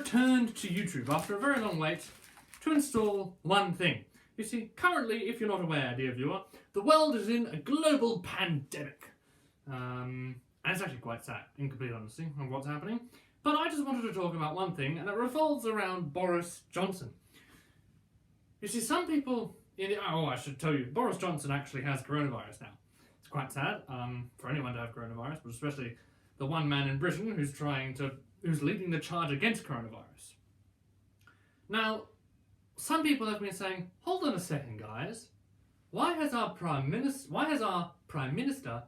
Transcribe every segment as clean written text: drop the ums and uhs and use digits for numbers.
returned to YouTube after a very long wait to install one thing. You see, currently, if you're not aware, dear viewer, the world is in a global pandemic. And it's actually quite sad, in complete honesty, of what's happening. But I just wanted to talk about one thing, and it revolves around Boris Johnson. You see, some people... I should tell you, Boris Johnson actually has coronavirus now. It's quite sad for anyone to have coronavirus, but especially the one man in Britain who's leading the charge against coronavirus. Now, some people have been saying, hold on a second, guys. Why has our Prime Minister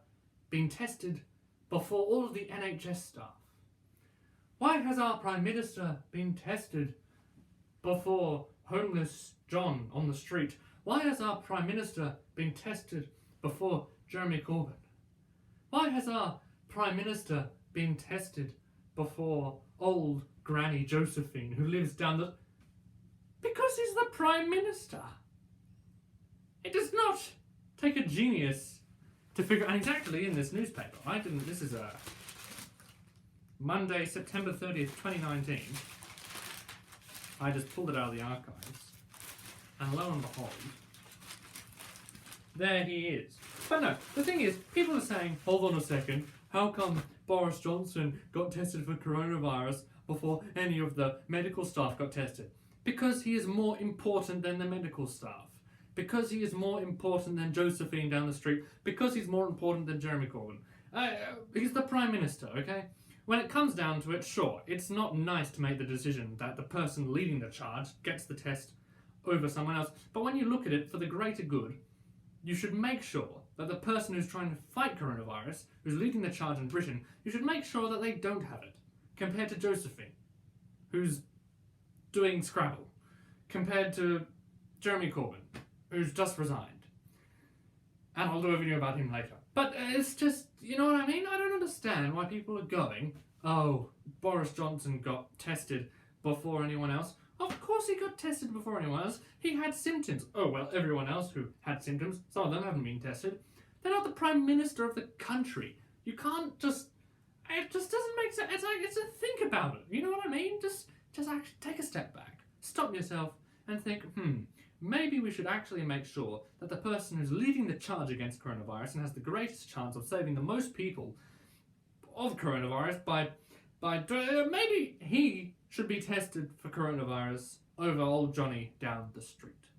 been tested before all of the NHS staff? Why has our Prime Minister been tested before homeless John on the street? Why has our Prime Minister been tested before Jeremy Corbyn? Why has our Prime Minister been tested before old Granny Josephine who lives down the... Because he's the Prime Minister. It does not take a genius to figure... And it's actually in this newspaper. This is Monday, September 30th, 2019. I just pulled it out of the archives. And lo and behold, there he is. But no, the thing is, people are saying, hold on a second, how come Boris Johnson got tested for coronavirus before any of the medical staff got tested? Because he is more important than the medical staff. Because he is more important than Josephine down the street. Because he's more important than Jeremy Corbyn. He's the Prime Minister, okay? When it comes down to it, sure, it's not nice to make the decision that the person leading the charge gets the test over someone else. But when you look at it for the greater good, you should make sure that the person who's trying to fight coronavirus, who's leading the charge in Britain, you should make sure that they don't have it. Compared to Josephine, who's doing Scrabble. Compared to Jeremy Corbyn, who's just resigned. And I'll do a video about him later. But it's just, you know what I mean? I don't understand why people are going, oh, Boris Johnson got tested before anyone else. Of course he got tested before anyone else. He had symptoms. Oh, well, everyone else who had symptoms, some of them haven't been tested. They're not the Prime Minister of the country. You can't just... It just doesn't make sense. It's a think about it. You know what I mean? Just actually take a step back. Stop yourself and think, maybe we should actually make sure that the person who's leading the charge against coronavirus and has the greatest chance of saving the most people of coronavirus maybe he should be tested for coronavirus over old Johnny down the street.